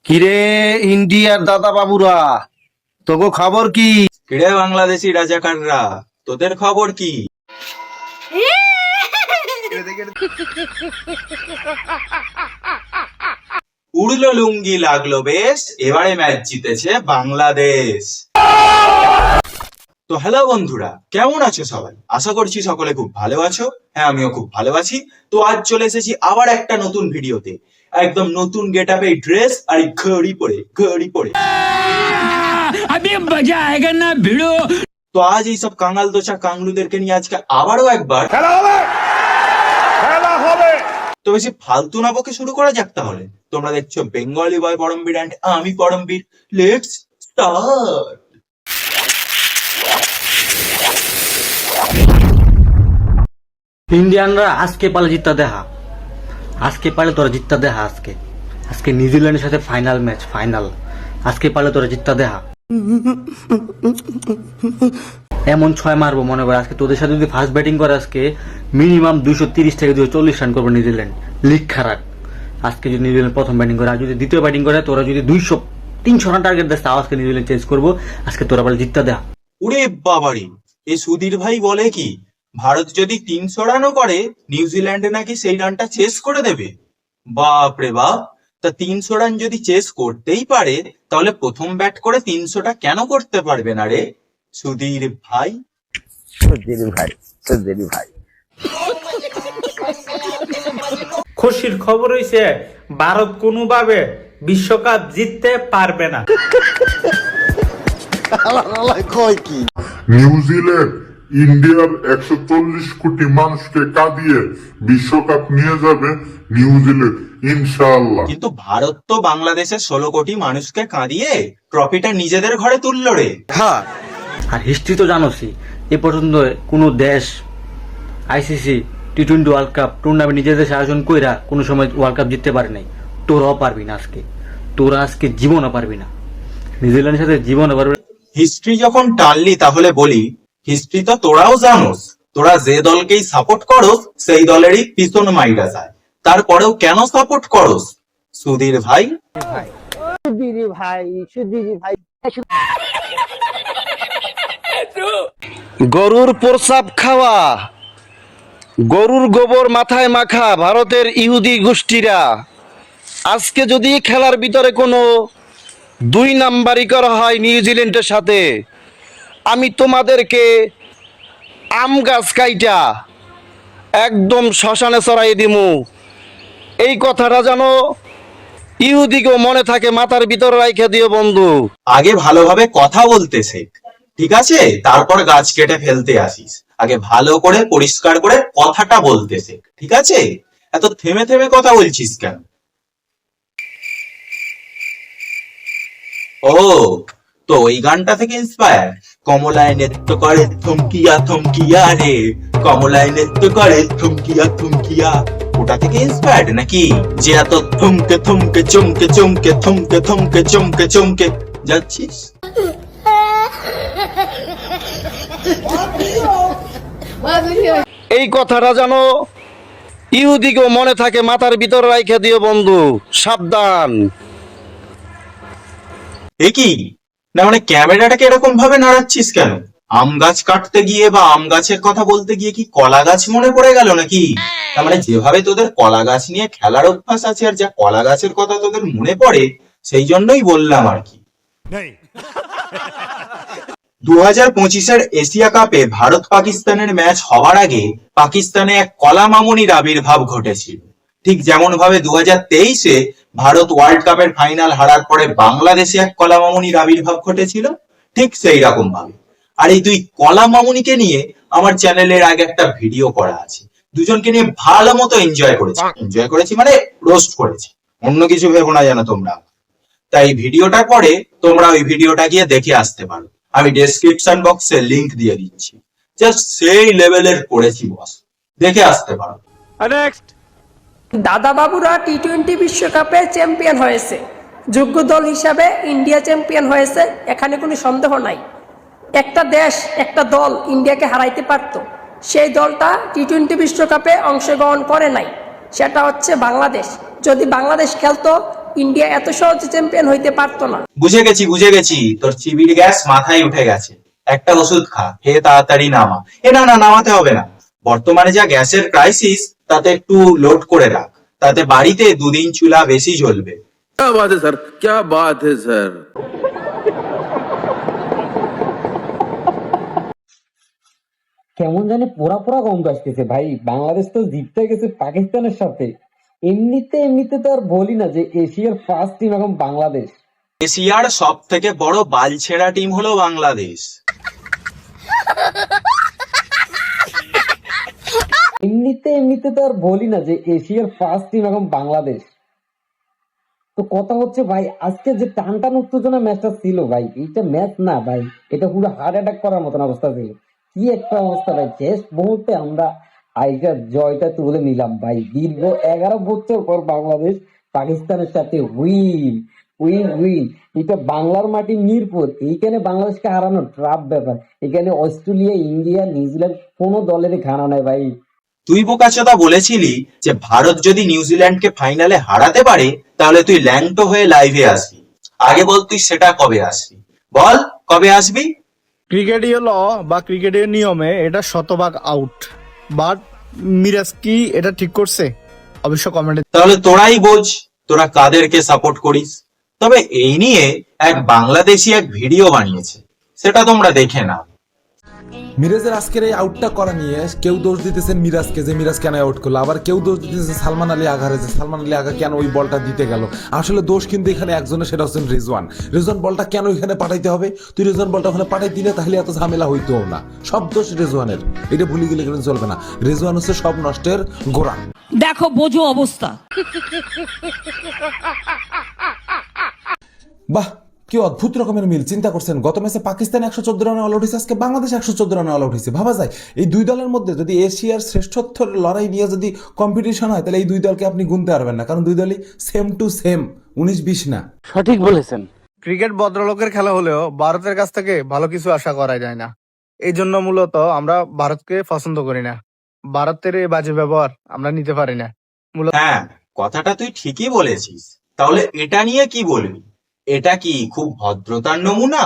কিরে ইন্ডিয়ার দাদা বাবুরা, তোগো খবর কি? কিরে বাংলাদেশি রাজাকাররা, তোদের খবর কি? উড়লো লুঙ্গি লাগলো বেশ, এবারে ম্যাচ জিতেছে বাংলাদেশ। তো হ্যালো বন্ধুরা, কেমন আছো সবাই? আশা করছি সকলে খুব ভালো আছো। হ্যাঁ, আমিও খুব ভালো আছি। তো আজ চলে এসেছি আবার একটা নতুন ভিডিওতে, একদম নতুন গেট আপে ড্রেস আর ঘড়ি পরে। তো আজ এইসব কাঙাল দোষা কাংলুদেরকে নিয়ে আজকে আবারও একবার খেলা হবে। তো বেশি ফালতু না বকে শুরু করা যাক তাহলে। তোমরা দেখছো বেঙ্গলি বয় পরমবীর অ্যান্ড আমি পরমবীর। Let's start. ইন্ডিয়ানরা আজকে পালে জিততে দেখা, আজকে পালে তোরা জিততে দেখা। আজকে নিউজিল্যান্ডের সাথে ফাইনাল ম্যাচ, আজকে পালে তোরা জিততে দেখা। এমন 6 মারবো মনে করে আজকে তোদের সাথে যদি ফার্স্ট ব্যাটিং করে আজকে মিনিমাম 230 থেকে 240 রান করবে নিউজিল্যান্ড। লিগ খারাপ। আজকে যদি নিউজিল্যান্ড প্রথম ব্যাটিং করে আর যদি দ্বিতীয় ব্যাটিং করে তোরা যদি 200-300 রান টার্গেট দেয় তাও আজকে নিউজিল্যান্ড চেঞ্জ করবো। আজকে তোরা পালে জিততে দেখা। ওরে বাবারি, এই সুধীর ভাই বলে কি ভারত যদি 300 রানও করে নিউজিল্যান্ডে নাকি সেই রানটা চেস করে দেবে? বাপ রে বাপ। তা 300 রান যদি চেস করতেই পারে তাহলে প্রথম ব্যাট করে 300টা কেন করতে পারবে না রে সুধীর ভাই? খুশির খবর হইছে ভারত কোনোভাবে বিশ্বকাপ জিততে পারবে না। নিউজিল্যান্ড ইন্ডিয়ার 140 কোটি মানুষকে কাঁদিয়ে বিশ্বকাপ নিয়ে যাবে নিউজিল্যান্ড ইনশাআল্লাহ। কিন্তু ভারত তো বাংলাদেশের 16 কোটি মানুষকে কাঁদিয়ে ট্রফিটা নিজেদের ঘরে তুললো রে। হ্যাঁ, আর হিস্ট্রি তো জানোসই, এ পর্যন্ত কোনো দেশ আইসিসি টি-20 ওয়ার্ল্ড কাপ টুর্নামেন্ট নিজের দেশে আয়োজন কইরা কোনো সময় ওয়ার্ল্ড কাপ জিততে পারে নাই। তোরাও পারবি না আজকে, তোরা আজকে জীবনও পারবি না, নিউজিল্যান্ডের সাথে জীবনও পারবি না। হিস্ট্রি যখন টানলি তাহলে বলি, হিস্ট্রি তো তোরাও জানোস। তোরা যে দলকেই সাপোর্ট করস সেই দলেরই পিছন মাইরা যায়। তারপরেও কেন সাপোর্ট করস সুধীর ভাই? গরুর প্রসাব খাওয়া, গরুর গোবর মাথায় মাখা ভারতের ইহুদি গোষ্ঠীরা আজকে যদি খেলার ভিতরে কোনো 2 নাম্বারই করা হয় নিউজিল্যান্ডের সাথে, আমি তোমাদেরকে আম গাছ কাইটা একদম শ্মশানে চড়াই দিমু। এই কথাটা যেন ইহুদিকেও মনে থাকে, মাথার ভিতরে রাইখে দিও বন্ধু। আগে ভালোভাবে কথা বলতে শেখ, ঠিক আছে? তারপর গাছ কেটে ফেলতে আসিস। আগে ভালো করে পরিষ্কার করে কথাটা বলতে শেখ, ঠিক আছে? এত থেমে থেমে কথা বলছিস কেন? ও, তো ওই গানটা থেকে ইন্সপায়ার। কমলায় নৃত্য করে থমকিয়া থমকিয়া রে, কমলায় নৃত্য করে থমকিয়া থমকিয়া, ওটা থেকে ইন্সপায়ার্ড নাকি? যে এত থমকে থমকে চমকে চমকে থমকে থমকে চমকে চমকে যাচ্ছিস। এই কথাটা যেন ইহুদিকেও মনে থাকে, মাথার ভিতরে রাইখে দিও বন্ধু, সাবধান। এ কি না, মানে ক্যামেরাটাকে এরকম ভাবে নাড়াচ্ছিস কেন? আম গাছ কাটতে গিয়ে বা আম গাছের কথা বলতে গিয়ে কি কলা গাছ মনে পড়ে গেল নাকি? তার মানে যেভাবে তোদের কলা গাছ নিয়ে খেলার অভ্যাস আছে আর যা কলা গাছের কথা তোদের মনে পড়ে, সেই জন্যই বললাম আর কি। 2025-এর এশিয়া কাপে ভারত পাকিস্তানের ম্যাচ হওয়ার আগে পাকিস্তানে এক কলা মামুনির আবির্ভাব ঘটেছিল। ঠিক যেমন ভাবে 2023-এ ভারত ওয়ার্ল্ড কাপের ফাইনাল হারার পরে বাংলাদেশে এক কলা মামুনির আবির্ভাব ঘটেছিল, ঠিক সেই রকম ভাবে। আর এই 2 কলা মামুনিকে নিয়ে আমার চ্যানেলের আগে একটা ভিডিও করা আছে। দুজনকে নিয়ে ভালো মতো এনজয় করেছি মানে রোস্ট করেছি, অন্য কিছু ভেবো না জানো তোমরা। তাই ভিডিওটার পরে তোমরা ওই ভিডিওটা গিয়ে দেখে আসতে পারো। আমি ডেসক্রিপশন বক্সে লিংক দিয়ে দিচ্ছি। জাস্ট সেই লেভেলের করেছি বস, দেখে আসতে পারো। দাদা বাবুরা টি-20 বিশ্বকাপে চ্যাম্পিয়ন হয়েছে, যোগ্য দল হিসাবে ইন্ডিয়া চ্যাম্পিয়ন হয়েছে, এখানে কোনো সন্দেহ নাই। একটা দেশ, একটা দল ইন্ডিয়াকে হারাইতে পারত, সেই দলটা টি-20 বিশ্বকাপে অংশগ্রহণ করে নাই, সেটা হচ্ছে বাংলাদেশ। যদি বাংলাদেশ খেলতো ইন্ডিয়া এত সহজে চ্যাম্পিয়ন হইতে পারতো না। বুঝে গেছি তোর চিবির গ্যাস মাথায় উঠে গেছে। একটা ওষুধ খা, খেয়ে তাড়াতাড়ি নামা। না না, নামাতে হবে না। বর্তমানে যা গ্যাসের ক্রাইসিস, তাতে একটু লোড করে রাখ, তাতে বাড়িতে 2 দিন চুলা বেশি জ্বলবে। क्या बात है सर, क्या बात है सर। কেমন জানি পোড়া পোড়া গন্ধ আসতেছে ভাই। বাংলাদেশ তো জিততে গেছে পাকিস্তানের সাথে। এমনিতে তো আর বলি না যে এশিয়ার ফার্স্ট টিম এখন বাংলাদেশ। এশিয়ার সব থেকে বড় বালছেড়া টিম হলো বাংলাদেশ। এমনিতে তো আর বলি না যে এশিয়ার ফার্স্ট টিম এখন বাংলাদেশ। তো কথা হচ্ছে ভাই, আজকে যে টান উত্তেজনা ম্যাচটা ছিল ভাই, এইটা ম্যাচ না ভাই, এটা পুরো হার্ট অ্যাটাক করার মতন অবস্থা ছিল। কি একটা অবস্থা ভাই, শেষ মুহূর্তে আমরা আইজার জয়টা তুলে নিলাম ভাই। দীর্ঘ 11 বছর পর বাংলাদেশ পাকিস্তানের সাথে উইন। এটা বাংলার মাটি মিরপুর, এইখানে বাংলাদেশকে হারানো ট্রাপ ব্যাপার। এখানে অস্ট্রেলিয়া, ইন্ডিয়া, নিউজিল্যান্ড কোনো দলেরই খানা নাই ভাই। তুই বোকাচোদা বলেছিলি যে ভারত যদি নিউজিল্যান্ডকে ফাইনালে হারাতে পারে তাহলে তুই ল্যাংটো হয়ে লাইভে আসবি। আগে বল তুই সেটা কবে আসবি, বল কবে আসবি? ক্রিকেটীয় ল বা ক্রিকেটের নিয়মে এটা শতভাগ আউট, বাট মিরাজ কি এটা ঠিক করছে? অবশ্য কমেন্টে। তাহলে তোরাই বোঝ তোরা কাদেরকে সাপোর্ট করিস। তবে এই নিয়ে এক বাংলাদেশি এক ভিডিও বানিয়েছে, সেটা তোমরা দেখে নাও। মিরাজের আজকের এই আউটটা করা নিয়ে কেউ দোষ দিতেছেন মিরাজকে, যে মিরাজ কেন আউট করলো, আবার কেউ দোষ দিতেছে সালমান আলী আগারে, যে সালমান আলী আগা কেন ওই বলটা দিতে গেল। আসলে দোষ কিন্তু এখানে একজনের, সেটা হচ্ছেন রেজওয়ান। রেজওয়ান বলটা কেন এখানে পাঠাইতে হবে? তুই রেজওয়ান বলটা ওখানে পাঠাই দিলে তাহলে এত ঝামেলা হইতো না। সব দোষ রেজওয়ানের, এটা ভুলে গেলে কিন্তু চলবে না। রেজওয়ান হচ্ছে সব নষ্টের গোড়া। দেখো বোঝো অবস্থা। বাহ, কি অদ্ভুত রকমের মিল। চিন্তা করছেন, গত ম্যাচে পাকিস্তান 114 রানে অল আউট হয়েছে, আজকে বাংলাদেশ 114 রানে অল আউট হয়েছে। ভাবা যায় এই দুই দলের মধ্যে যদি এশিয়ার শ্রেষ্ঠত্বের লড়াই নিয়ে যদি কম্পিটিশন হয়, তাহলে এই দুই দলকে আপনি গুনতে পারবেন না, কারণ দুই দলই সেম টু সেম, 19-20 না। সঠিক বলেছেন। ক্রিকেট ভদ্রলোকের খেলা হলেও ভারতের কাছ থেকে ভালো কিছু আশা করা যায় না। এই জন্য মূলত আমরা ভারতকে পছন্দ করি না। ভারতের এই বাজে ব্যবহার আমরা নিতে পারি না। হ্যাঁ, কথাটা তুই ঠিকই বলেছিস। তাহলে এটা নিয়ে কি বলবি? এটা কি খুব ভদ্রতার নমুনা?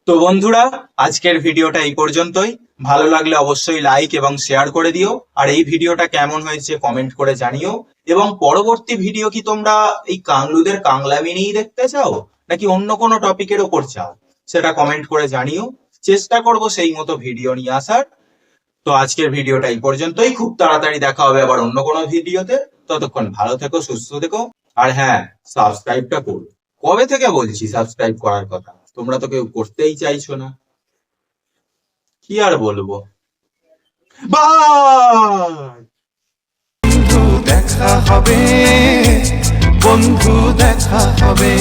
তো বন্ধুরা, আজকের ভিডিওটা এই পর্যন্তই। ভালো লাগলে অবশ্যই লাইক এবং শেয়ার করে দিও। আর এই ভিডিওটা কেমন হয়েছে কমেন্ট করে জানিও। এবং পরবর্তী ভিডিও কি তোমরা এই কাংলুদের কাংলামি নিয়েই দেখতে চাও, নাকি অন্য কোনো টপিকের ওপর চাও, সেটা কমেন্ট করে জানিও। চেষ্টা করব সেই মতো ভিডিও নিয়ে আসার। তো আজকের ভিডিওটা এই পর্যন্তই। খুব তাড়াতাড়ি দেখা হবে আবার অন্য কোনো ভিডিওতে। ততক্ষণ ভালো থেকো, সুস্থ থেকো। আর হ্যাঁ, সাবস্ক্রাইবটা করো। কবে থেকে বলছি সাবস্ক্রাইব করার কথা, তোমরা তো কেউ করতেই চাইছো না। কি আর বলবো। বাই। দেখা হবে বন্ধু, দেখা হবে।